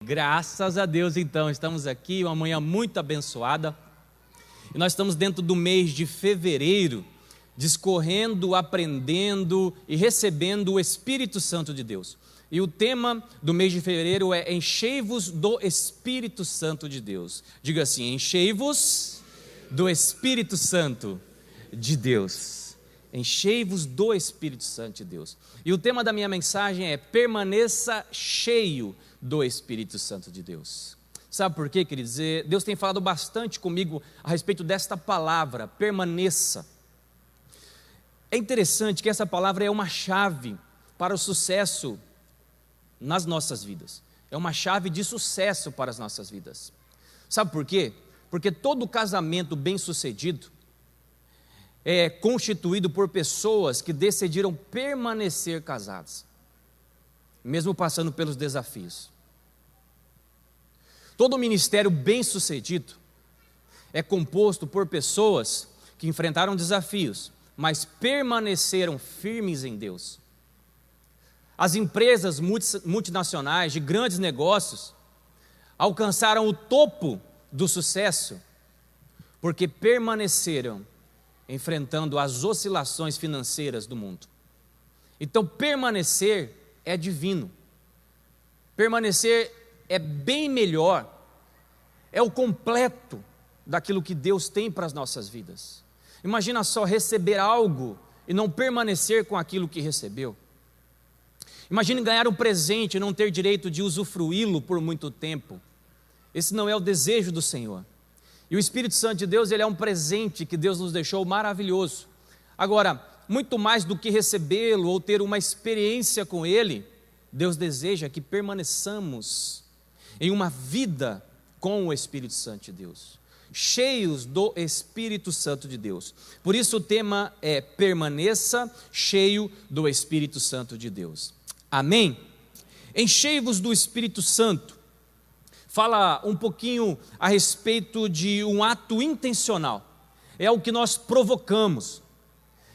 Graças a Deus, então, estamos aqui, uma manhã muito abençoada, e nós estamos dentro do mês de fevereiro, discorrendo, aprendendo e recebendo o Espírito Santo de Deus. E o tema do mês de fevereiro é enchei-vos do Espírito Santo de Deus. Diga assim, enchei-vos do Espírito Santo de Deus. Enchei-vos do Espírito Santo de Deus. E o tema da minha mensagem é permaneça cheio do Espírito Santo de Deus. Sabe por quê, queridos? Deus tem falado bastante comigo a respeito desta palavra, permaneça. É interessante que essa palavra é uma chave para o sucesso nas nossas vidas. É uma chave de sucesso para as nossas vidas. Sabe por quê? Porque todo casamento bem-sucedido é constituído por pessoas que decidiram permanecer casadas, mesmo passando pelos desafios. Todo ministério bem-sucedido é composto por pessoas que enfrentaram desafios, mas permaneceram firmes em Deus. As empresas multinacionais de grandes negócios alcançaram o topo do sucesso porque permaneceram enfrentando as oscilações financeiras do mundo. Então, permanecer é divino. Permanecer é bem melhor, é o completo daquilo que Deus tem para as nossas vidas. Imagina só receber algo e não permanecer com aquilo que recebeu. Imagine ganhar um presente e não ter direito de usufruí-lo por muito tempo. Esse não é o desejo do Senhor. E o Espírito Santo de Deus, ele é um presente que Deus nos deixou maravilhoso. Agora, muito mais do que recebê-lo ou ter uma experiência com ele, Deus deseja que permaneçamos em uma vida com o Espírito Santo de Deus, cheios do Espírito Santo de Deus. Por isso o tema é permaneça cheio do Espírito Santo de Deus. Amém? Enchei-vos do Espírito Santo. Fala um pouquinho a respeito de um ato intencional. É algo que nós provocamos.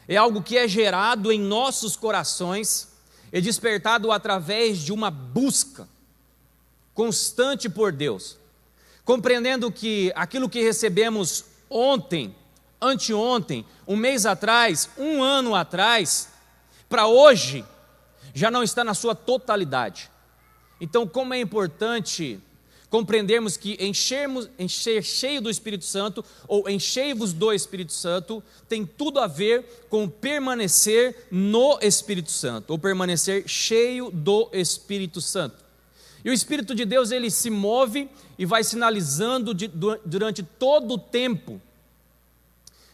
É algo que é gerado em nossos corações, é despertado através de uma busca constante por Deus, compreendendo que aquilo que recebemos ontem, anteontem, um mês atrás, um ano atrás, para hoje, já não está na sua totalidade. Então, como é importante compreendermos que encher cheio do Espírito Santo, ou enchei-vos do Espírito Santo, tem tudo a ver com permanecer no Espírito Santo, ou permanecer cheio do Espírito Santo. E o Espírito de Deus, ele se move e vai sinalizando durante todo o tempo,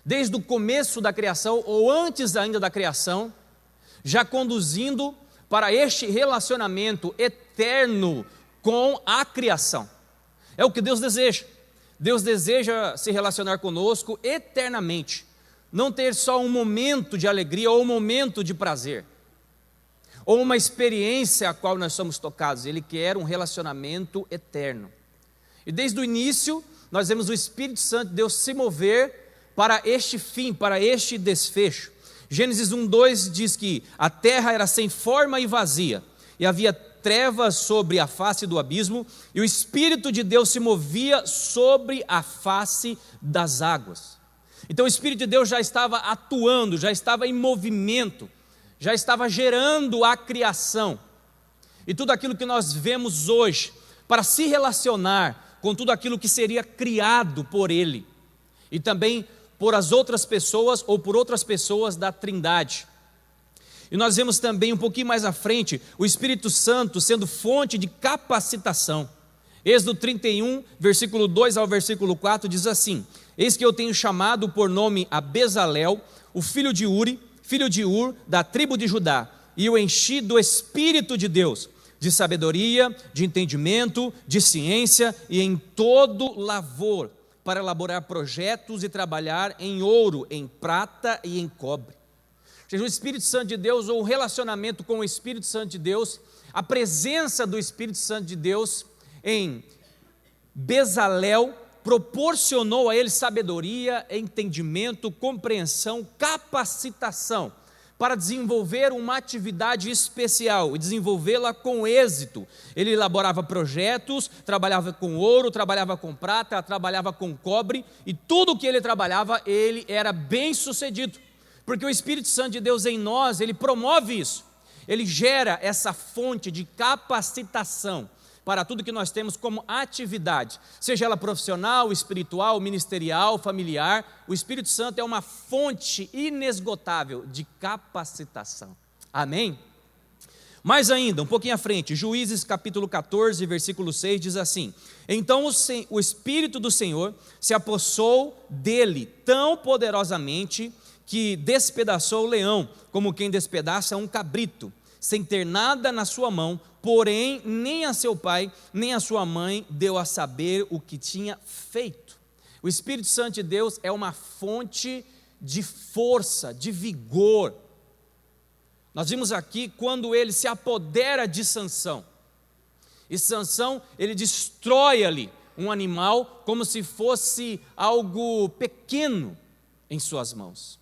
desde o começo da criação, ou antes ainda da criação, já conduzindo para este relacionamento eterno com a criação. É o que Deus deseja. Deus deseja se relacionar conosco eternamente, não ter só um momento de alegria ou um momento de prazer, ou uma experiência a qual nós somos tocados. Ele quer um relacionamento eterno. E desde o início, nós vemos o Espírito Santo de Deus se mover para este fim, para este desfecho. Gênesis 1:2 diz que a terra era sem forma e vazia, e havia trevas sobre a face do abismo, e o Espírito de Deus se movia sobre a face das águas. Então o Espírito de Deus já estava atuando, já estava em movimento, já estava gerando a criação. E tudo aquilo que nós vemos hoje, para se relacionar com tudo aquilo que seria criado por Ele, e também por as outras pessoas, ou por outras pessoas da Trindade. E nós vemos também um pouquinho mais à frente, o Espírito Santo sendo fonte de capacitação. Êxodo 31, versículo 2 ao versículo 4 diz assim: eis que eu tenho chamado por nome a Bezalel, o filho de Uri, filho de Ur, da tribo de Judá, e o enchi do Espírito de Deus, de sabedoria, de entendimento, de ciência e em todo lavor, para elaborar projetos e trabalhar em ouro, em prata e em cobre. O Espírito Santo de Deus, ou o relacionamento com o Espírito Santo de Deus, a presença do Espírito Santo de Deus em Bezalel proporcionou a ele sabedoria, entendimento, compreensão, capacitação para desenvolver uma atividade especial e desenvolvê-la com êxito. Ele elaborava projetos, trabalhava com ouro, trabalhava com prata, trabalhava com cobre, e tudo que ele trabalhava, ele era bem sucedido, porque o Espírito Santo de Deus em nós, ele promove isso, ele gera essa fonte de capacitação para tudo que nós temos como atividade, seja ela profissional, espiritual, ministerial, familiar. O Espírito Santo é uma fonte inesgotável de capacitação. Amém? Mais ainda, um pouquinho à frente, Juízes capítulo 14, versículo 6 diz assim: então o Espírito do Senhor se apossou dele tão poderosamente que despedaçou o leão, como quem despedaça um cabrito, sem ter nada na sua mão. Porém, nem a seu pai, nem a sua mãe deu a saber o que tinha feito. O Espírito Santo de Deus é uma fonte de força, de vigor. Nós vimos aqui quando ele se apodera de Sansão. E Sansão, ele destrói ali um animal como se fosse algo pequeno em suas mãos.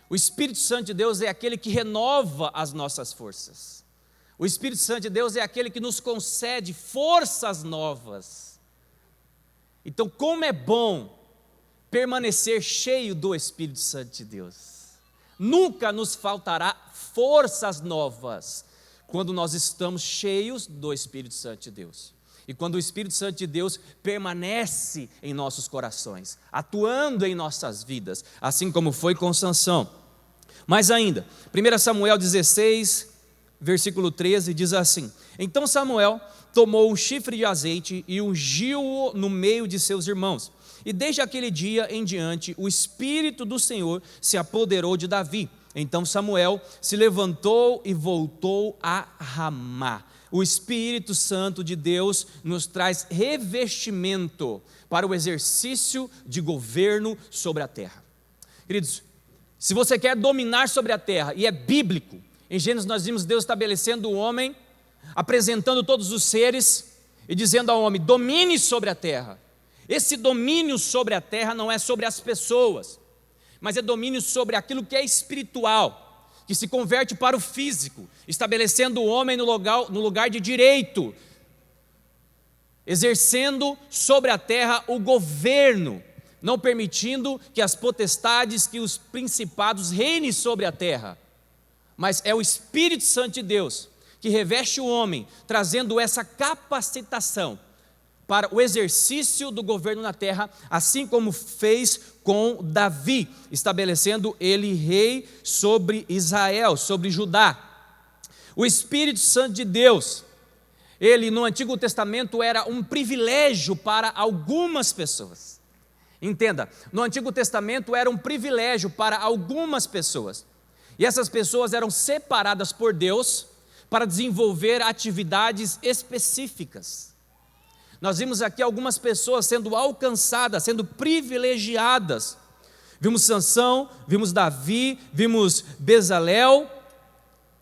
O Espírito Santo de Deus é aquele que renova as nossas forças. O Espírito Santo de Deus é aquele que nos concede forças novas. Então, como é bom permanecer cheio do Espírito Santo de Deus. Nunca nos faltará forças novas quando nós estamos cheios do Espírito Santo de Deus. E quando o Espírito Santo de Deus permanece em nossos corações, atuando em nossas vidas, assim como foi com Sansão. Mais ainda, 1 Samuel 16, versículo 13 diz assim: então Samuel tomou um chifre de azeite e ungiu-o no meio de seus irmãos. E desde aquele dia em diante, o Espírito do Senhor se apoderou de Davi. Então Samuel se levantou e voltou a Ramá. O Espírito Santo de Deus nos traz revestimento para o exercício de governo sobre a terra. Queridos, se você quer dominar sobre a terra, e é bíblico, em Gênesis nós vimos Deus estabelecendo o homem, apresentando todos os seres e dizendo ao homem: domine sobre a terra. Esse domínio sobre a terra não é sobre as pessoas, mas é domínio sobre aquilo que é espiritual, que se converte para o físico, estabelecendo o homem no lugar de direito, exercendo sobre a terra o governo, não permitindo que as potestades, que os principados reinem sobre a terra. Mas é o Espírito Santo de Deus que reveste o homem, trazendo essa capacitação para o exercício do governo na terra, assim como fez com Davi, estabelecendo ele rei sobre Israel, sobre Judá. O Espírito Santo de Deus, ele no Antigo Testamento era um privilégio para algumas pessoas. Entenda, no Antigo Testamento era um privilégio para algumas pessoas. E essas pessoas eram separadas por Deus para desenvolver atividades específicas. Nós vimos aqui algumas pessoas sendo alcançadas, sendo privilegiadas. Vimos Sansão, vimos Davi, vimos Bezalel.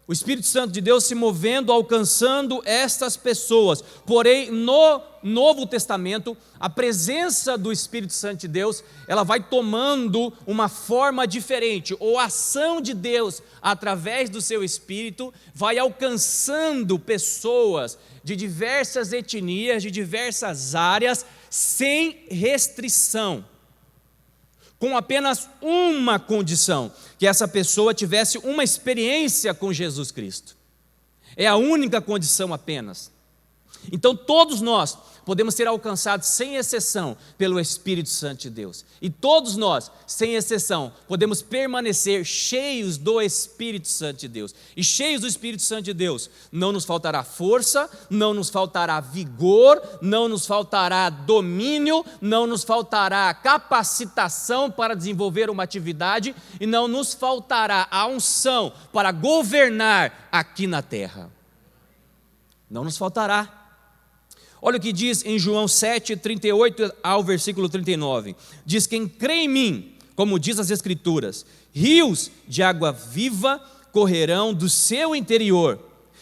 O Espírito Santo de Deus se movendo, alcançando estas pessoas. Porém, no Novo Testamento, a presença do Espírito Santo de Deus, ela vai tomando uma forma diferente, ou a ação de Deus, através do seu Espírito, vai alcançando pessoas de diversas etnias, de diversas áreas, sem restrição, com apenas uma condição: que essa pessoa tivesse uma experiência com Jesus Cristo. É a única condição apenas. Então todos nós podemos ser alcançados sem exceção pelo Espírito Santo de Deus. E todos nós, sem exceção, podemos permanecer cheios do Espírito Santo de Deus. E cheios do Espírito Santo de Deus, não nos faltará força, não nos faltará vigor, não nos faltará domínio, não nos faltará capacitação para desenvolver uma atividade e não nos faltará a unção para governar aqui na terra. Não nos faltará. Olha o que diz em João 7, 38 ao versículo 39. Diz: quem crê em mim, como diz as Escrituras, rios de água viva correrão do seu interior.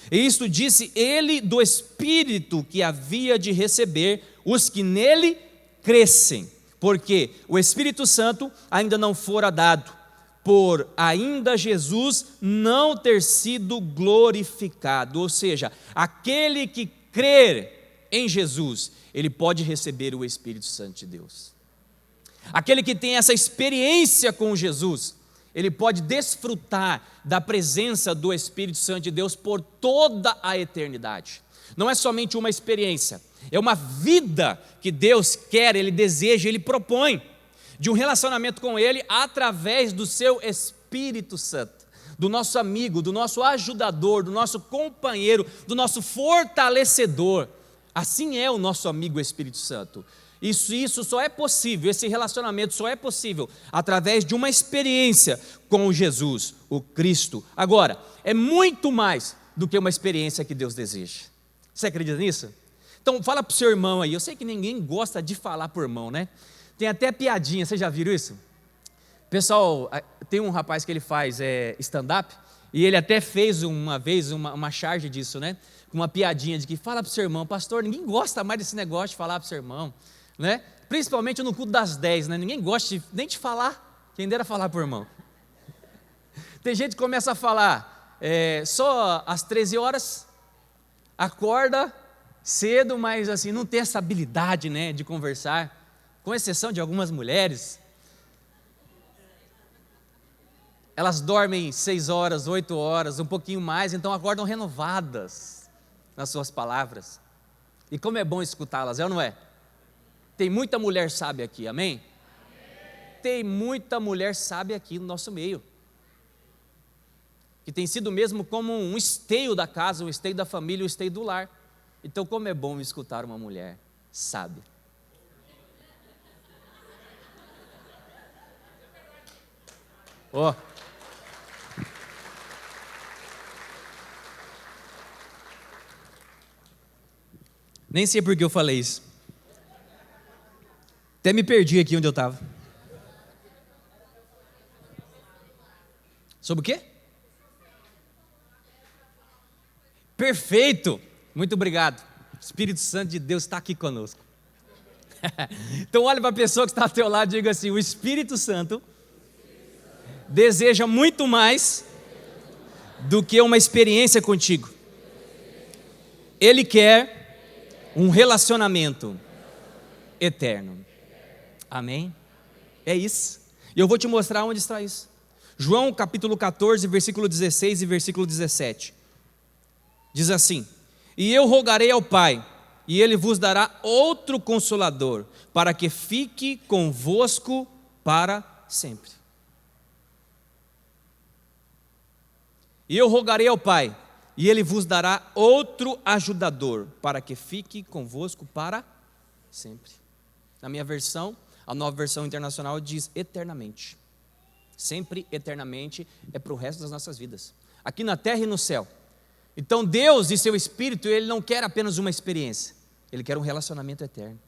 E isto disse ele do Espírito que havia de receber os que nele crescem, porque o Espírito Santo ainda não fora dado, por ainda Jesus não ter sido glorificado. Ou seja, aquele que crer em Jesus, ele pode receber o Espírito Santo de Deus. Aquele que tem essa experiência com Jesus, ele pode desfrutar da presença do Espírito Santo de Deus por toda a eternidade. Não é somente uma experiência, é uma vida que Deus quer, Ele deseja, Ele propõe, de um relacionamento com Ele através do seu Espírito Santo, do nosso amigo, do nosso ajudador, do nosso companheiro, do nosso fortalecedor. Assim é o nosso amigo Espírito Santo. Isso só é possível, esse relacionamento só é possível através de uma experiência com Jesus, o Cristo. Agora, é muito mais do que uma experiência que Deus deseja. Você acredita nisso? Então fala para o seu irmão aí. Eu sei que ninguém gosta de falar para o irmão, né? Tem até piadinha, vocês já viram isso? Pessoal, tem um rapaz que ele faz stand-up, e ele até fez uma vez uma charge disso, né? Uma piadinha de que fala para o seu irmão, pastor, ninguém gosta mais desse negócio de falar para o seu irmão, né? Principalmente no culto das 10, né? Ninguém gosta nem de falar, quem dera falar para o irmão. Tem gente que começa a falar só às 13 horas, acorda cedo, mas assim, não tem essa habilidade, né, de conversar, com exceção de algumas mulheres. Elas dormem 6 horas, 8 horas, um pouquinho mais, então acordam renovadas nas suas palavras. E como é bom escutá-las, é ou não é? Tem muita mulher sábia aqui, amém? Tem muita mulher sábia aqui no nosso meio, que tem sido mesmo como um esteio da casa, um esteio da família, um esteio do lar. Então como é bom escutar uma mulher sábia. Ó. Nem sei por que eu falei isso. Até me perdi aqui onde eu estava. Sobre o quê? Perfeito! Muito obrigado. O Espírito Santo de Deus está aqui conosco. Então olha para a pessoa que está ao teu lado e diga assim: o Espírito Santo deseja muito mais do que uma experiência contigo. Ele quer um relacionamento eterno. Amém? É isso. E eu vou te mostrar onde está isso. João capítulo 14, versículo 16 e versículo 17. Diz assim: e eu rogarei ao Pai, e Ele vos dará outro Consolador, para que fique convosco para sempre. E eu rogarei ao Pai, e Ele vos dará outro ajudador, para que fique convosco para sempre. Na minha versão, a Nova Versão Internacional diz eternamente. Sempre, eternamente, é para o resto das nossas vidas, aqui na terra e no céu. Então Deus e seu Espírito, Ele não quer apenas uma experiência, Ele quer um relacionamento eterno.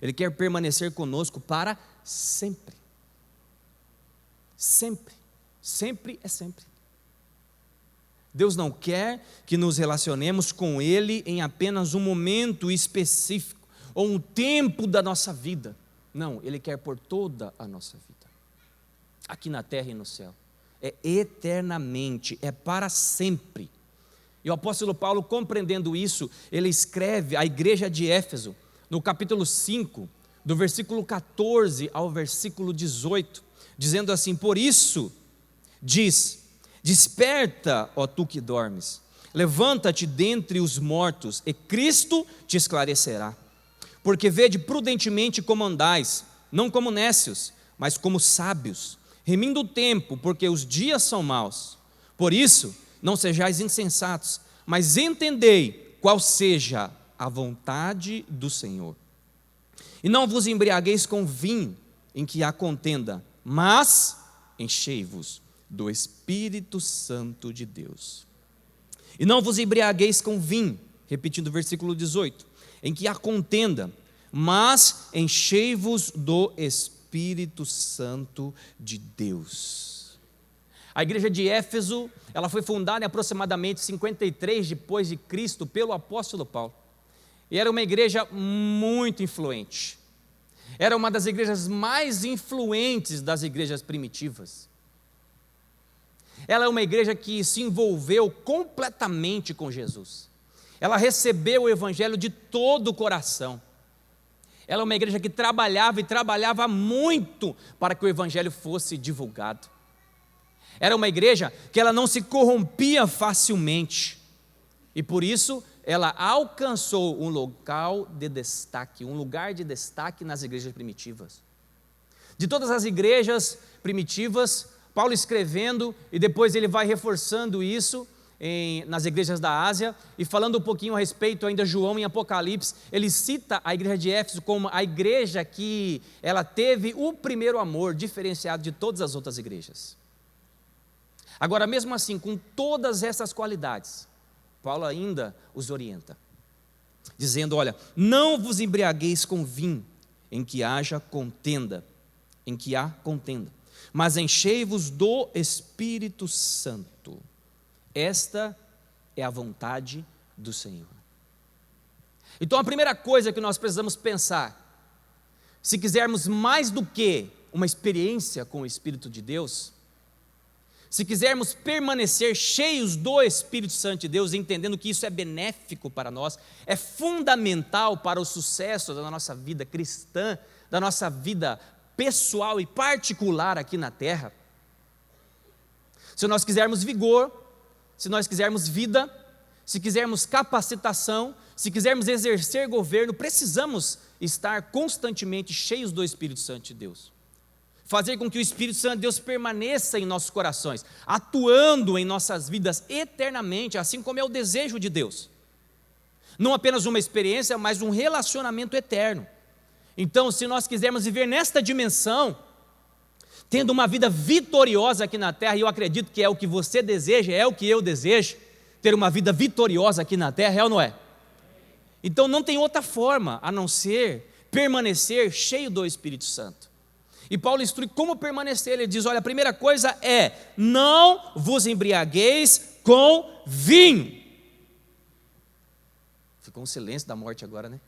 Ele quer permanecer conosco para sempre. Sempre, sempre é sempre. Deus não quer que nos relacionemos com Ele em apenas um momento específico, ou um tempo da nossa vida. Não, Ele quer por toda a nossa vida, aqui na terra e no céu. É eternamente, é para sempre. E o apóstolo Paulo, compreendendo isso, ele escreve à igreja de Éfeso, no capítulo 5, do versículo 14 ao versículo 18, dizendo assim: por isso, diz, desperta, ó tu que dormes, levanta-te dentre os mortos, e Cristo te esclarecerá. Porque vede prudentemente como andais, não como nécios, mas como sábios, remindo o tempo, porque os dias são maus. Por isso, não sejais insensatos, mas entendei qual seja a vontade do Senhor. E não vos embriagueis com vinho, em que há contenda, mas enchei-vos do Espírito Santo de Deus. E não vos embriagueis com vinho, repetindo o versículo 18, em que há contenda, mas enchei-vos do Espírito Santo de Deus. A igreja de Éfeso, ela foi fundada em aproximadamente 53 depois de Cristo pelo apóstolo Paulo. E era uma igreja muito influente. Era uma das igrejas mais influentes das igrejas primitivas. Ela é uma igreja que se envolveu completamente com Jesus. Ela recebeu o evangelho de todo o coração. Ela é uma igreja que trabalhava e trabalhava muito para que o evangelho fosse divulgado. Era uma igreja que ela não se corrompia facilmente. E por isso ela alcançou um local de destaque, um lugar de destaque nas igrejas primitivas. De todas as igrejas primitivas, Paulo escrevendo, e depois ele vai reforçando isso nas igrejas da Ásia, e falando um pouquinho a respeito ainda João em Apocalipse, ele cita a igreja de Éfeso como a igreja que ela teve o primeiro amor, diferenciado de todas as outras igrejas. Agora, mesmo assim, com todas essas qualidades, Paulo ainda os orienta, dizendo: olha, não vos embriagueis com vinho, em que haja contenda, mas enchei-vos do Espírito Santo. Esta é a vontade do Senhor. Então a primeira coisa que nós precisamos pensar, se quisermos mais do que uma experiência com o Espírito de Deus, se quisermos permanecer cheios do Espírito Santo de Deus, entendendo que isso é benéfico para nós, é fundamental para o sucesso da nossa vida cristã, da nossa vida pessoal e particular aqui na terra, se nós quisermos vigor, se nós quisermos vida, se quisermos capacitação, se quisermos exercer governo, precisamos estar constantemente cheios do Espírito Santo de Deus. Fazer com que o Espírito Santo de Deus permaneça em nossos corações, atuando em nossas vidas eternamente, assim como é o desejo de Deus. Não apenas uma experiência, mas um relacionamento eterno. Então, se nós quisermos viver nesta dimensão, tendo uma vida vitoriosa aqui na terra, e eu acredito que é o que você deseja, é o que eu desejo, ter uma vida vitoriosa aqui na terra, é ou não é? Então não tem outra forma a não ser permanecer cheio do Espírito Santo. E Paulo instrui como permanecer. Ele diz: olha, a primeira coisa é: não vos embriagueis com vinho. Ficou um silêncio da morte agora, né?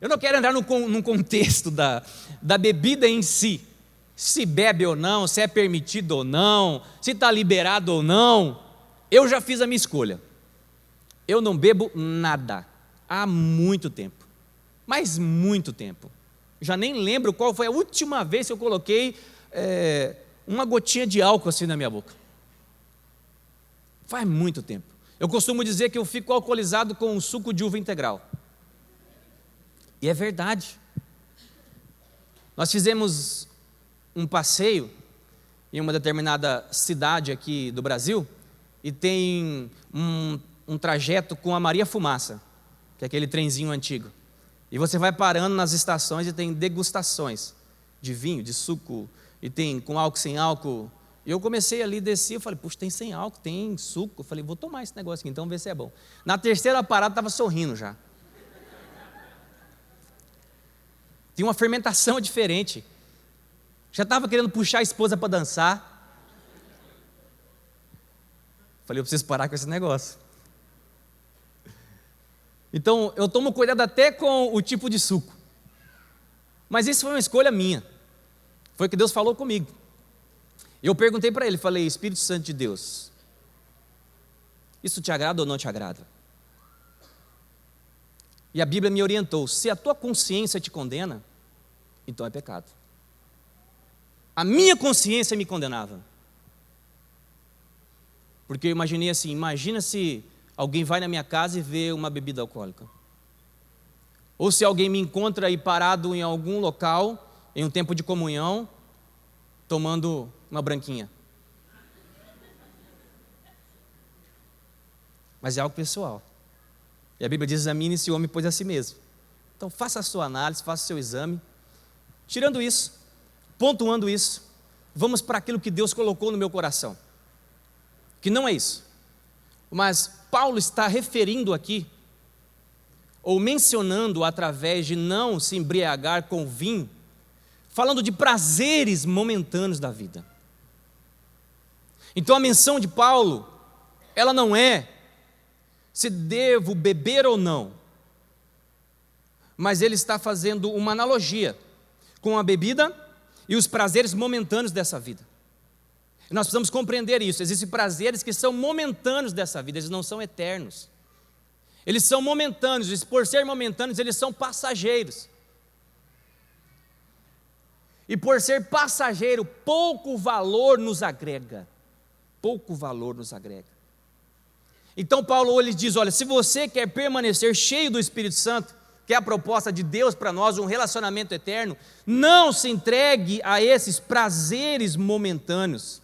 Eu não quero entrar num contexto da bebida em si, se bebe ou não, se é permitido ou não, se está liberado ou não. Eu já fiz a minha escolha. Eu não bebo nada há muito tempo, mas muito tempo. Já nem lembro qual foi a última vez que eu coloquei uma gotinha de álcool assim na minha boca. Faz muito tempo. Eu costumo dizer que eu fico alcoolizado com um suco de uva integral. E é verdade. Nós fizemos um passeio em uma determinada cidade aqui do Brasil, e tem um trajeto com a Maria Fumaça, que é aquele trenzinho antigo. E você vai parando nas estações e tem degustações de vinho, de suco, e tem com álcool, sem álcool. E eu comecei ali, desci, eu falei: puxa, tem sem álcool, tem suco. Eu falei: vou tomar esse negócio aqui, então ver se é bom. Na terceira parada, estava sorrindo já. Tinha uma fermentação diferente. Já estava querendo puxar a esposa para dançar. Falei: eu preciso parar com esse negócio. Então, eu tomo cuidado até com o tipo de suco. Mas isso foi uma escolha minha. Foi o que Deus falou comigo. Eu perguntei para ele, falei: Espírito Santo de Deus, isso te agrada ou não te agrada? E a Bíblia me orientou: se a tua consciência te condena, então é pecado. A minha consciência me condenava. Porque eu imaginei assim: imagina se alguém vai na minha casa e vê uma bebida alcoólica. Ou se alguém me encontra aí parado em algum local, em um tempo de comunhão, tomando uma branquinha. Mas é algo pessoal. E a Bíblia diz: examine-se o homem, pois a si mesmo. Então faça a sua análise, faça o seu exame. Tirando isso, pontuando isso, vamos para aquilo que Deus colocou no meu coração. Que não é isso. Mas Paulo está referindo aqui, ou mencionando através de não se embriagar com vinho, falando de prazeres momentâneos da vida. Então a menção de Paulo, ela não é se devo beber ou não, mas ele está fazendo uma analogia com a bebida e os prazeres momentâneos dessa vida. E nós precisamos compreender isso. Existem prazeres que são momentâneos dessa vida, eles não são eternos. Eles são momentâneos, e por ser momentâneos, eles são passageiros. E por ser passageiro, pouco valor nos agrega. Pouco valor nos agrega. Então Paulo ele diz, olha, se você quer permanecer cheio do Espírito Santo, que é a proposta de Deus para nós, um relacionamento eterno, não se entregue a esses prazeres momentâneos.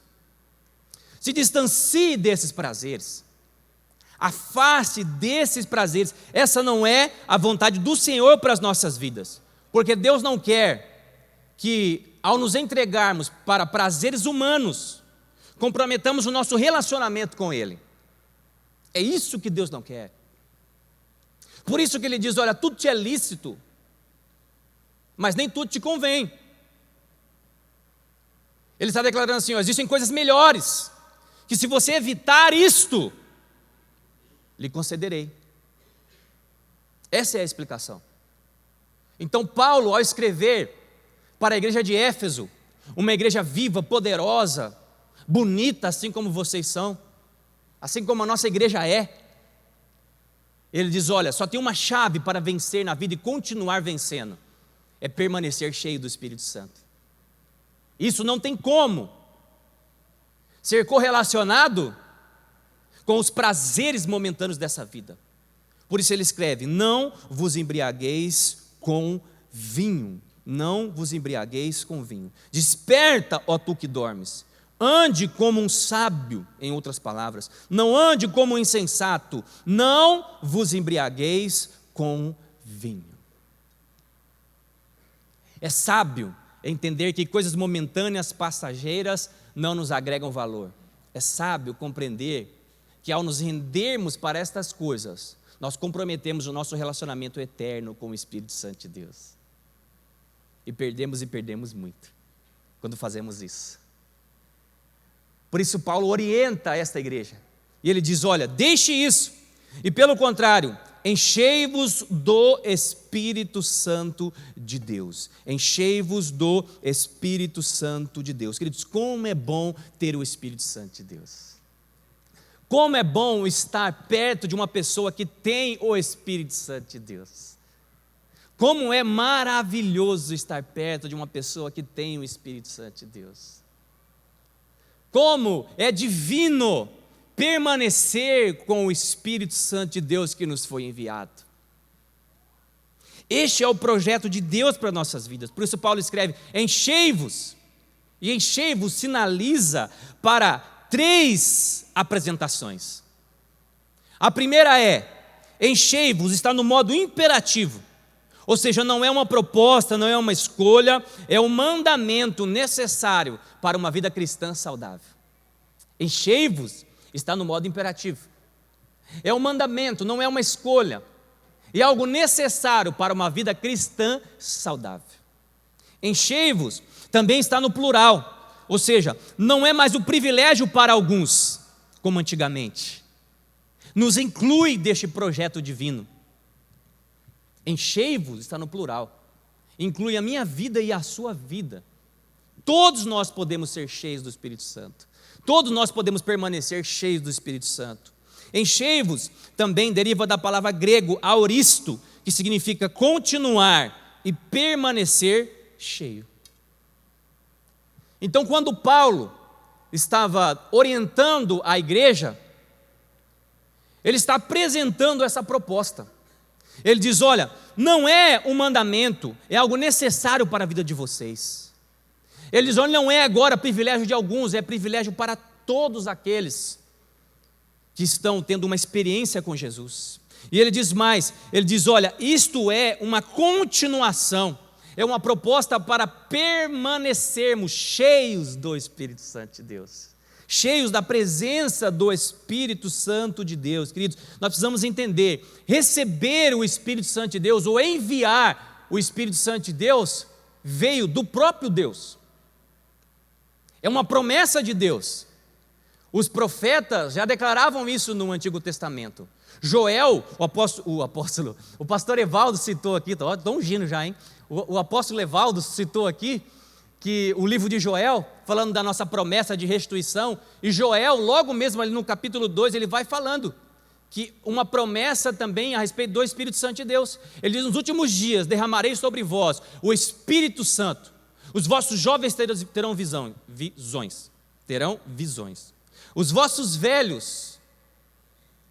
Se distancie desses prazeres. Afaste desses prazeres. Essa não é a vontade do Senhor para as nossas vidas. Porque Deus não quer que, ao nos entregarmos para prazeres humanos, comprometamos o nosso relacionamento com Ele. É isso que Deus não quer. Por isso que Ele diz, olha, tudo te é lícito, mas nem tudo te convém. Ele está declarando assim, ó, existem coisas melhores, que se você evitar isto, lhe concederei. Essa é a explicação. Então Paulo, ao escrever para a igreja de Éfeso, uma igreja viva, poderosa, bonita, assim como vocês são, assim como a nossa igreja é, ele diz, olha, só tem uma chave para vencer na vida e continuar vencendo, é permanecer cheio do Espírito Santo. Isso não tem como ser correlacionado com os prazeres momentâneos dessa vida. Por isso ele escreve, não vos embriagueis com vinho, não vos embriagueis com vinho. Desperta, ó tu que dormes, ande como um sábio, em outras palavras, não ande como um insensato, não vos embriagueis com vinho. É sábio entender que coisas momentâneas, passageiras, não nos agregam valor. É sábio compreender que ao nos rendermos para estas coisas, nós comprometemos o nosso relacionamento eterno com o Espírito Santo de Deus. E perdemos muito quando fazemos isso. Por isso Paulo orienta esta igreja. E ele diz, olha, deixe isso. E pelo contrário, enchei-vos do Espírito Santo de Deus. Enchei-vos do Espírito Santo de Deus. Queridos, como é bom ter o Espírito Santo de Deus. Como é bom estar perto de uma pessoa que tem o Espírito Santo de Deus. Como é maravilhoso estar perto de uma pessoa que tem o Espírito Santo de Deus. Como é divino permanecer com o Espírito Santo de Deus que nos foi enviado. Este é o projeto de Deus para nossas vidas. Por isso Paulo escreve, enchei-vos. E enchei-vos sinaliza para 3 apresentações. A primeira é, enchei-vos está no modo imperativo. Ou seja, não é uma proposta, não é uma escolha, é um mandamento necessário para uma vida cristã saudável. Enchei-vos está no modo imperativo. É um mandamento, não é uma escolha. E é algo necessário para uma vida cristã saudável. Enchei-vos também está no plural. Ou seja, não é mais o privilégio para alguns, como antigamente. Nos inclui deste projeto divino. Enchei-vos está no plural, inclui a minha vida e a sua vida. Todos nós podemos ser cheios do Espírito Santo, todos nós podemos permanecer cheios do Espírito Santo. Enchei-vos também deriva da palavra grego auristo, que significa continuar e permanecer cheio. Então, quando Paulo estava orientando a igreja, ele está apresentando essa proposta. Ele diz, olha, não é um mandamento, é algo necessário para a vida de vocês. Ele diz, olha, não é agora privilégio de alguns, é privilégio para todos aqueles que estão tendo uma experiência com Jesus. E ele diz mais, ele diz, olha, isto é uma continuação, é uma proposta para permanecermos cheios do Espírito Santo de Deus. Cheios da presença do Espírito Santo de Deus. Queridos, nós precisamos entender, receber o Espírito Santo de Deus, ou enviar o Espírito Santo de Deus, veio do próprio Deus. É uma promessa de Deus. Os profetas já declaravam isso no Antigo Testamento. Joel, o pastor Evaldo citou aqui, estou ungindo já, hein? O apóstolo Evaldo citou aqui, que o livro de Joel, falando da nossa promessa de restituição, e Joel, logo mesmo ali no capítulo 2, ele vai falando que uma promessa também a respeito do Espírito Santo de Deus. Ele diz: nos últimos dias derramarei sobre vós o Espírito Santo, os vossos jovens terão visões, os vossos velhos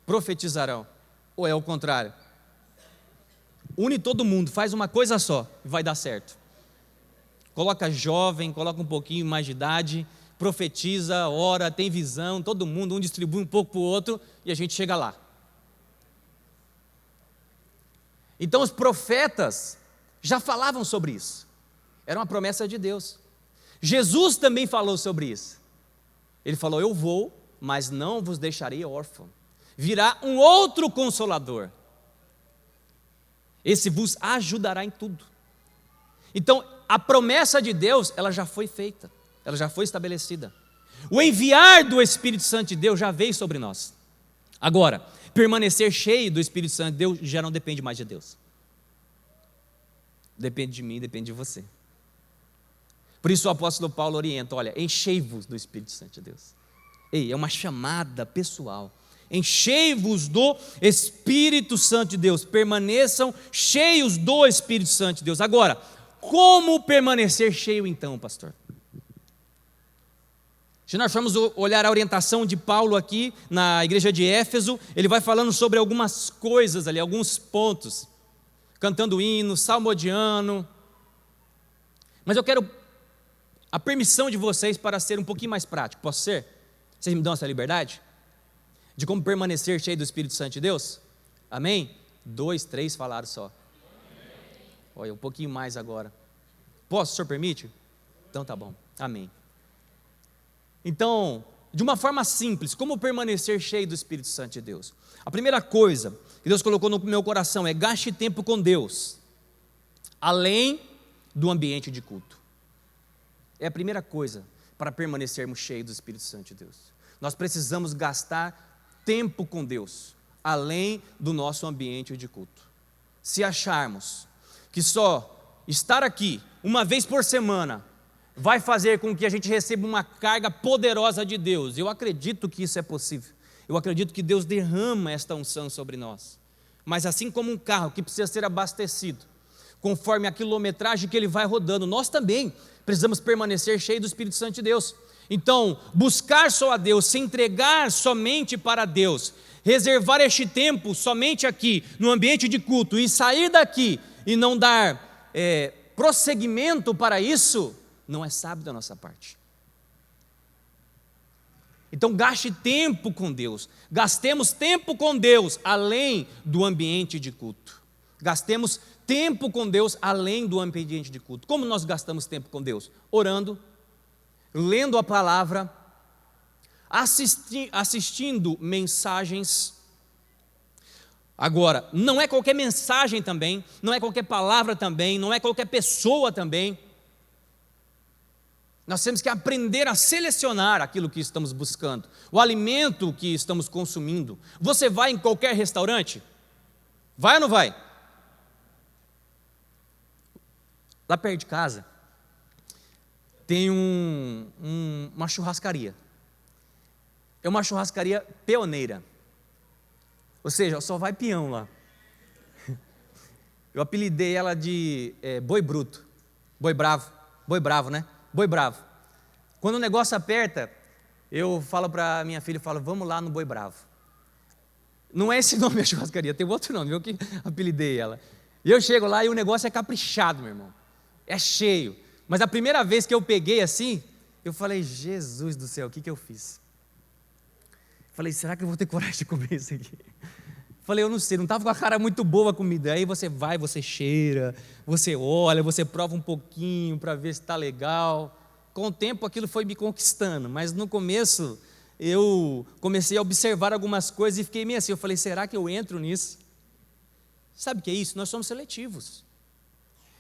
profetizarão. Ou é o contrário? Une todo mundo, faz uma coisa só e vai dar certo. Coloca jovem, coloca um pouquinho mais de idade, profetiza, ora, tem visão, todo mundo, um distribui um pouco para o outro e a gente chega lá. Então os profetas já falavam sobre isso, era uma promessa de Deus. Jesus também falou sobre isso. Ele falou: eu vou, mas não vos deixarei órfão. Virá um outro Consolador. Esse vos ajudará em tudo. Então, a promessa de Deus, ela já foi feita, ela já foi estabelecida. O enviar do Espírito Santo de Deus já veio sobre nós. Agora, permanecer cheio do Espírito Santo de Deus já não depende mais de Deus. Depende de mim, depende de você. Por isso o apóstolo Paulo orienta: olha, enchei-vos do Espírito Santo de Deus. Ei, é uma chamada pessoal. Enchei-vos do Espírito Santo de Deus, permaneçam cheios do Espírito Santo de Deus. Agora, como permanecer cheio então, pastor? Se nós formos olhar a orientação de Paulo aqui na igreja de Éfeso, ele vai falando sobre algumas coisas ali, alguns pontos, cantando hino, salmodiando. Mas eu quero a permissão de vocês para ser um pouquinho mais prático, posso ser? Vocês me dão essa liberdade? De como permanecer cheio do Espírito Santo de Deus? Amém? 2, 3 falaram só. Olha, um pouquinho mais agora. Posso, o senhor permite? Então tá bom, amém. Então, de uma forma simples, como permanecer cheio do Espírito Santo de Deus? A primeira coisa que Deus colocou no meu coração é: gaste tempo com Deus, além do ambiente de culto. É a primeira coisa para permanecermos cheios do Espírito Santo de Deus. Nós precisamos gastar tempo com Deus, além do nosso ambiente de culto. Se acharmos que só estar aqui uma vez por semana vai fazer com que a gente receba uma carga poderosa de Deus, eu acredito que isso é possível. Eu acredito que Deus derrama esta unção sobre nós. Mas assim como um carro que precisa ser abastecido, conforme a quilometragem que ele vai rodando, nós também precisamos permanecer cheios do Espírito Santo de Deus. Então, buscar só a Deus, se entregar somente para Deus, reservar este tempo somente aqui, no ambiente de culto, e sair daqui e não dar prosseguimento para isso, não é sábio da nossa parte. Então, gaste tempo com Deus, gastemos tempo com Deus, além do ambiente de culto. Gastemos tempo com Deus, além do ambiente de culto. Como nós gastamos tempo com Deus? Orando, lendo a palavra, assistindo mensagens. Agora, não é qualquer mensagem também, não é qualquer palavra também, não é qualquer pessoa também. Nós temos que aprender a selecionar aquilo que estamos buscando, o alimento que estamos consumindo. Você vai em qualquer restaurante? Vai ou não vai? Lá perto de casa tem uma churrascaria. É uma churrascaria pioneira. Ou seja, só vai peão lá. Eu apelidei ela de boi bruto, boi bravo, né? Boi bravo. Quando o negócio aperta, eu falo para minha filha, vamos lá no boi bravo. Não é esse nome a churrascaria, tem outro nome, eu que apelidei ela. E eu chego lá e o negócio é caprichado, meu irmão. É cheio. Mas a primeira vez que eu peguei assim, eu falei: Jesus do céu, o que eu fiz? Falei: será que eu vou ter coragem de comer isso aqui? Falei: eu não sei, não estava com a cara muito boa a comida. Aí você vai, você cheira, você olha, você prova um pouquinho para ver se está legal. Com o tempo aquilo foi me conquistando, mas no começo eu comecei a observar algumas coisas e fiquei meio assim. Eu falei: será que eu entro nisso? Sabe o que é isso? Nós somos seletivos.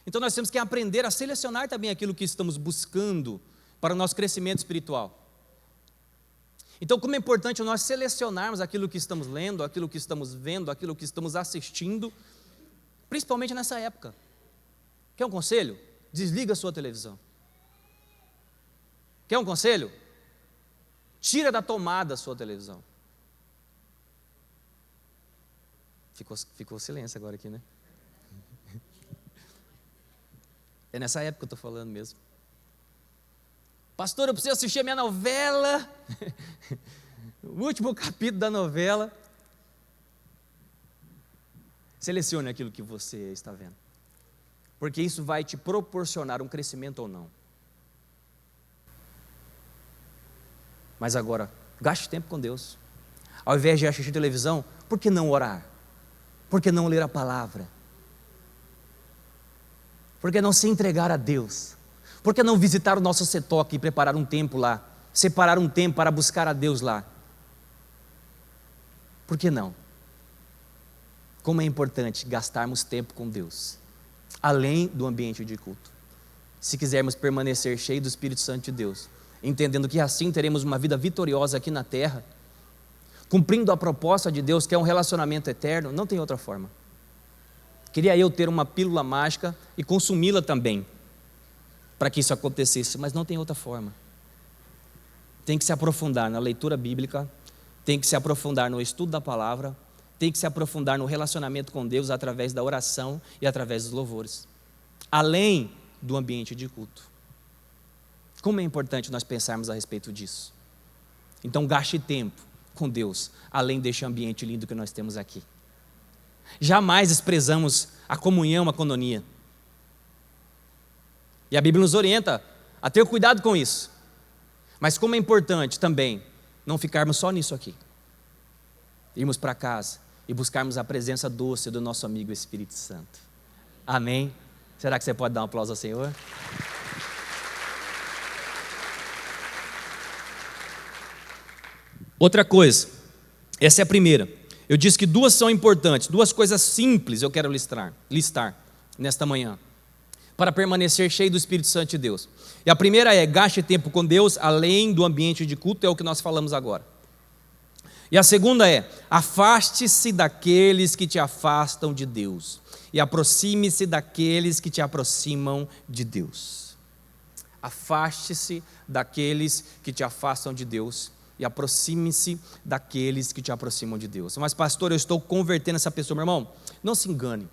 Então nós temos que aprender a selecionar também aquilo que estamos buscando para o nosso crescimento espiritual. Então, como é importante nós selecionarmos aquilo que estamos lendo, aquilo que estamos vendo, aquilo que estamos assistindo, principalmente nessa época. Quer um conselho? Desliga a sua televisão. Quer um conselho? Tira da tomada a sua televisão. Ficou silêncio agora aqui, né? É nessa época que eu estou falando mesmo. Pastor, eu preciso assistir a minha novela. O último capítulo da novela. Selecione aquilo que você está vendo, porque isso vai te proporcionar um crescimento ou não. Mas agora, gaste tempo com Deus. Ao invés de assistir televisão, por que não orar? Por que não ler a palavra? Por que não se entregar a Deus? Por que não visitar o nosso CETOC e preparar um tempo lá? Separar um tempo para buscar a Deus lá? Por que não? Como é importante gastarmos tempo com Deus, além do ambiente de culto. Se quisermos permanecer cheios do Espírito Santo de Deus, entendendo que assim teremos uma vida vitoriosa aqui na terra, cumprindo a proposta de Deus, que é um relacionamento eterno, não tem outra forma. Queria eu ter uma pílula mágica e consumi-la também, para que isso acontecesse, mas não tem outra forma. Tem que se aprofundar na leitura bíblica, tem que se aprofundar no estudo da palavra, tem que se aprofundar no relacionamento com Deus através da oração e através dos louvores, além do ambiente de culto. Como é importante nós pensarmos a respeito disso. Então gaste tempo com Deus, além deste ambiente lindo que nós temos aqui. Jamais desprezamos a comunhão, a coinonia. E a Bíblia nos orienta a ter cuidado com isso. Mas como é importante também não ficarmos só nisso aqui. Irmos para casa e buscarmos a presença doce do nosso amigo Espírito Santo. Amém? Será que você pode dar um aplauso ao Senhor? Outra coisa, essa é a primeira. Eu disse que duas são importantes, duas coisas simples eu quero listar nesta manhã, para permanecer cheio do Espírito Santo de Deus. E a primeira é: gaste tempo com Deus, além do ambiente de culto, é o que nós falamos agora. E a segunda é: afaste-se daqueles que te afastam de Deus, e aproxime-se daqueles que te aproximam de Deus. Afaste-se daqueles que te afastam de Deus, e aproxime-se daqueles que te aproximam de Deus. Mas pastor, eu estou convertendo essa pessoa. Meu irmão, não se engane.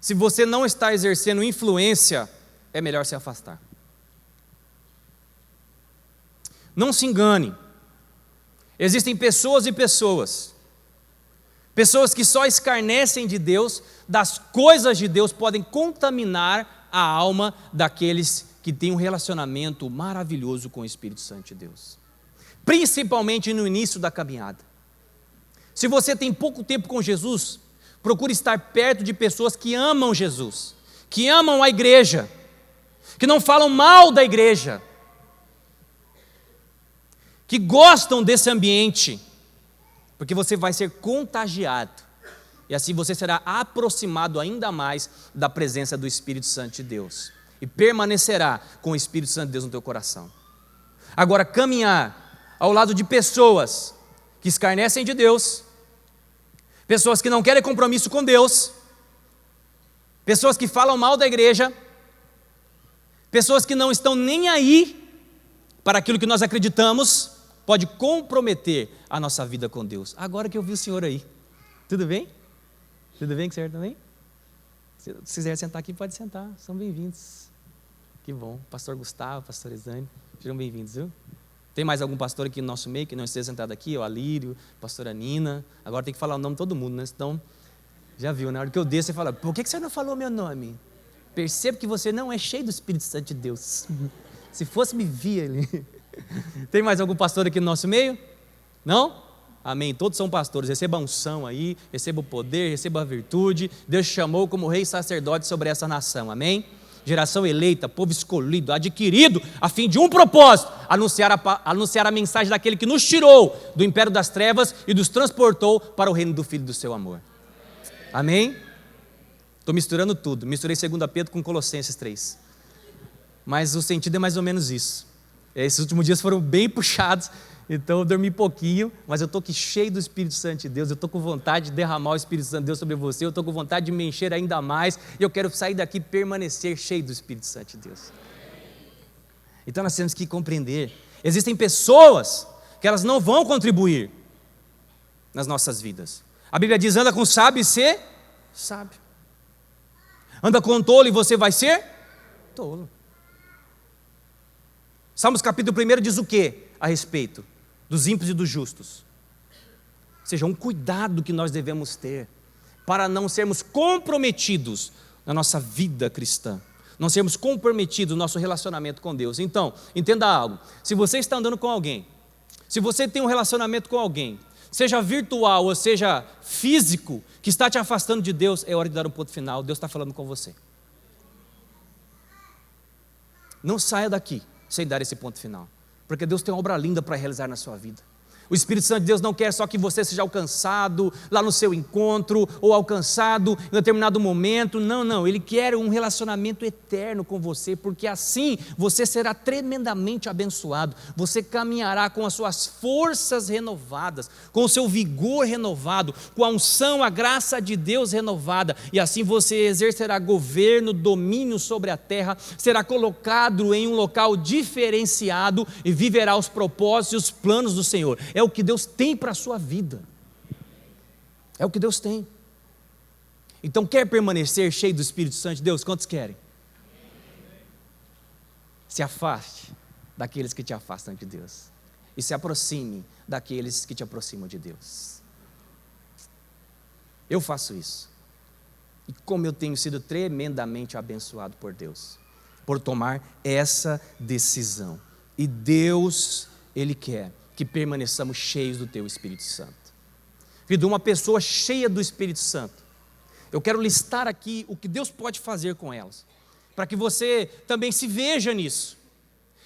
Se você não está exercendo influência, é melhor se afastar. Não se engane. Existem pessoas e pessoas. Pessoas que só escarnecem de Deus, das coisas de Deus, podem contaminar a alma daqueles que têm um relacionamento maravilhoso com o Espírito Santo de Deus. Principalmente no início da caminhada. Se você tem pouco tempo com Jesus, procure estar perto de pessoas que amam Jesus, que amam a igreja, que não falam mal da igreja, que gostam desse ambiente, porque você vai ser contagiado, e assim você será aproximado ainda mais da presença do Espírito Santo de Deus, e permanecerá com o Espírito Santo de Deus no teu coração. Agora, caminhar ao lado de pessoas que escarnecem de Deus, pessoas que não querem compromisso com Deus, pessoas que falam mal da igreja, pessoas que não estão nem aí para aquilo que nós acreditamos, pode comprometer a nossa vida com Deus. Agora que eu vi o senhor aí, tudo bem? Tudo bem com o senhor também? Se quiser sentar aqui, pode sentar, são bem-vindos. Que bom, pastor Gustavo, pastor Exane, sejam bem-vindos, viu? Tem mais algum pastor aqui no nosso meio que não esteja sentado aqui? O Alírio, pastora Nina. Agora tem que falar o nome de todo mundo, né? Então, já viu, na hora que eu desço, você fala: por que você não falou meu nome? Percebo que você não é cheio do Espírito Santo de Deus. Se fosse, me via ali. Tem mais algum pastor aqui no nosso meio? Não? Amém, todos são pastores. Receba a unção aí, receba o poder, receba a virtude. Deus te chamou como rei e sacerdote sobre essa nação, amém? Geração eleita, povo escolhido, adquirido, a fim de um propósito: anunciar a mensagem daquele que nos tirou do império das trevas e nos transportou para o reino do Filho do seu amor. Amém? Estou misturando tudo, misturei 2 Pedro com Colossenses 3, mas o sentido é mais ou menos isso. Esses últimos dias foram bem puxados, então eu dormi pouquinho, mas eu estou aqui cheio do Espírito Santo de Deus, eu estou com vontade de derramar o Espírito Santo de Deus sobre você, eu estou com vontade de me encher ainda mais, e eu quero sair daqui e permanecer cheio do Espírito Santo de Deus. Então nós temos que compreender, existem pessoas que elas não vão contribuir nas nossas vidas. A Bíblia diz, anda com sábio e ser sábio. Anda com tolo e você vai ser tolo. Salmos capítulo 1 diz o que a respeito dos ímpios e dos justos? Ou seja, um cuidado que nós devemos ter para não sermos comprometidos na nossa vida cristã, não sermos comprometidos no nosso relacionamento com Deus. Então, entenda algo, se você está andando com alguém, se você tem um relacionamento com alguém, seja virtual ou seja físico, que está te afastando de Deus, é hora de dar um ponto final, Deus está falando com você. Não saia daqui sem dar esse ponto final, porque Deus tem uma obra linda para realizar na sua vida. O Espírito Santo de Deus não quer só que você seja alcançado lá no seu encontro, ou alcançado em determinado momento, não, Ele quer um relacionamento eterno com você, porque assim você será tremendamente abençoado, você caminhará com as suas forças renovadas, com o seu vigor renovado, com a unção, a graça de Deus renovada, e assim você exercerá governo, domínio sobre a terra, será colocado em um local diferenciado e viverá os propósitos e os planos do Senhor. É o que Deus tem para a sua vida. É o que Deus tem. Então, quer permanecer cheio do Espírito Santo de Deus? Quantos querem? Se afaste daqueles que te afastam de Deus e se aproxime daqueles que te aproximam de Deus. Eu faço isso. E como eu tenho sido tremendamente abençoado por Deus, por tomar essa decisão. E Deus, Ele quer que permaneçamos cheios do Teu Espírito Santo. Filho, uma pessoa cheia do Espírito Santo, eu quero listar aqui o que Deus pode fazer com elas, para que você também se veja nisso.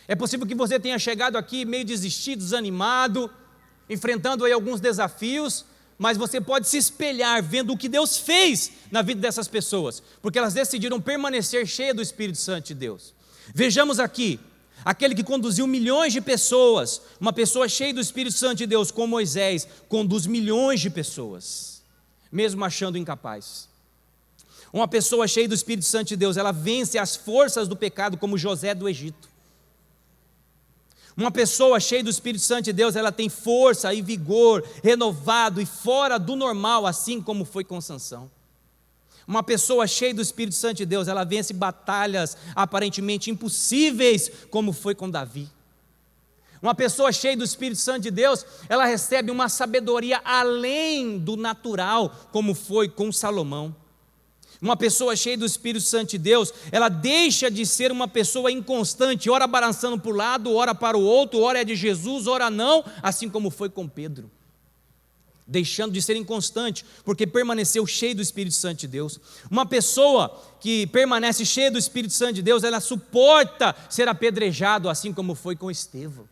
É possível que você tenha chegado aqui meio desistido, desanimado, enfrentando aí alguns desafios, mas você pode se espelhar vendo o que Deus fez na vida dessas pessoas, porque elas decidiram permanecer cheias do Espírito Santo de Deus. Vejamos aqui, aquele que conduziu milhões de pessoas, uma pessoa cheia do Espírito Santo de Deus, como Moisés, conduz milhões de pessoas, mesmo achando incapaz. Uma pessoa cheia do Espírito Santo de Deus, ela vence as forças do pecado, como José do Egito. Uma pessoa cheia do Espírito Santo de Deus, ela tem força e vigor, renovado e fora do normal, assim como foi com Sansão. Uma pessoa cheia do Espírito Santo de Deus, ela vence batalhas aparentemente impossíveis, como foi com Davi. Uma pessoa cheia do Espírito Santo de Deus, ela recebe uma sabedoria além do natural, como foi com Salomão. Uma pessoa cheia do Espírito Santo de Deus, ela deixa de ser uma pessoa inconstante, ora balançando para o lado, ora para o outro, ora é de Jesus, ora não, assim como foi com Pedro. Deixando de ser inconstante, porque permaneceu cheio do Espírito Santo de Deus. Uma pessoa que permanece cheia do Espírito Santo de Deus, ela suporta ser apedrejado, assim como foi com Estevão.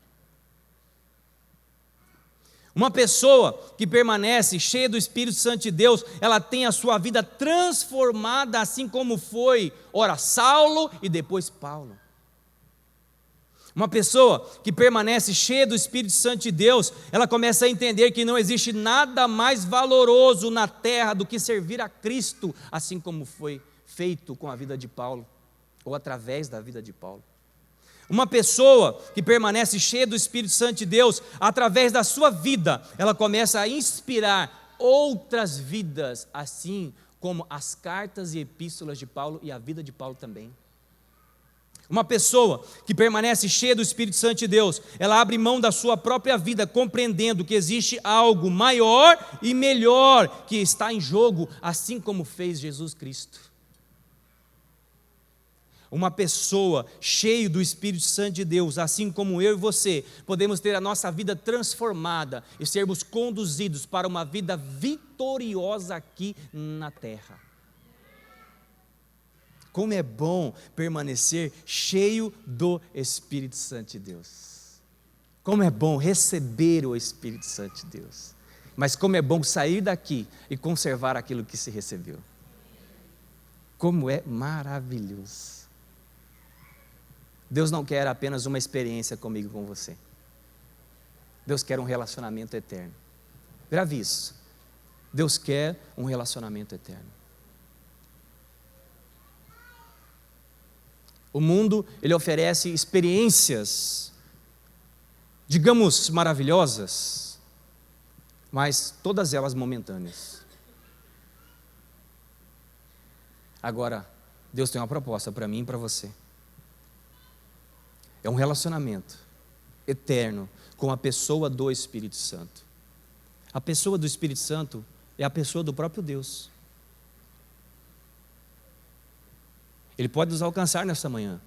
Uma pessoa que permanece cheia do Espírito Santo de Deus, ela tem a sua vida transformada, assim como foi, ora Saulo e depois Paulo. Uma pessoa que permanece cheia do Espírito Santo de Deus, ela começa a entender que não existe nada mais valoroso na terra do que servir a Cristo, assim como foi feito com a vida de Paulo, ou através da vida de Paulo. Uma pessoa que permanece cheia do Espírito Santo de Deus, através da sua vida, ela começa a inspirar outras vidas, assim como as cartas e epístolas de Paulo e a vida de Paulo também. Uma pessoa que permanece cheia do Espírito Santo de Deus, ela abre mão da sua própria vida, compreendendo que existe algo maior e melhor que está em jogo, assim como fez Jesus Cristo. Uma pessoa cheia do Espírito Santo de Deus, assim como eu e você, podemos ter a nossa vida transformada e sermos conduzidos para uma vida vitoriosa aqui na terra. Como é bom permanecer cheio do Espírito Santo de Deus. Como é bom receber o Espírito Santo de Deus. Mas como é bom sair daqui e conservar aquilo que se recebeu. Como é maravilhoso. Deus não quer apenas uma experiência comigo e com você. Deus quer um relacionamento eterno. Grave isso. Deus quer um relacionamento eterno. O mundo, ele oferece experiências, digamos, maravilhosas, mas todas elas momentâneas. Agora, Deus tem uma proposta para mim e para você. É um relacionamento eterno com a pessoa do Espírito Santo. A pessoa do Espírito Santo é a pessoa do próprio Deus. Ele pode nos alcançar nesta manhã.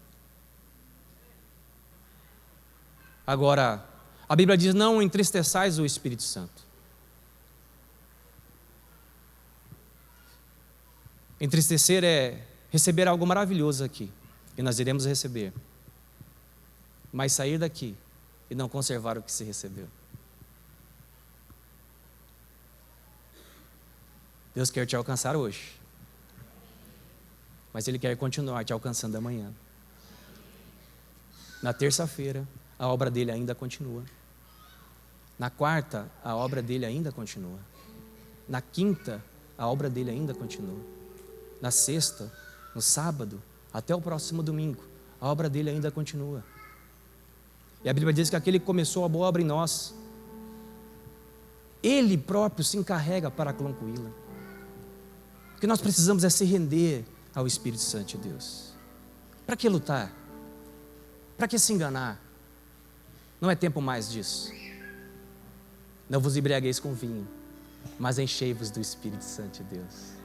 Agora, a Bíblia diz: não entristeçais o Espírito Santo. Entristecer é receber algo maravilhoso aqui, e nós iremos receber, mas sair daqui e não conservar o que se recebeu. Deus quer te alcançar hoje, mas Ele quer continuar te alcançando amanhã. Na terça-feira, a obra dele ainda continua. Na quarta, a obra dele ainda continua. Na quinta, a obra dele ainda continua. Na sexta, no sábado, até o próximo domingo, a obra dele ainda continua. E a Bíblia diz que aquele que começou a boa obra em nós, Ele próprio se encarrega para concluí-la. O que nós precisamos é se render ao Espírito Santo de Deus. Para que lutar? Para que se enganar? Não é tempo mais disso. Não vos embriagueis com vinho, mas enchei-vos do Espírito Santo de Deus.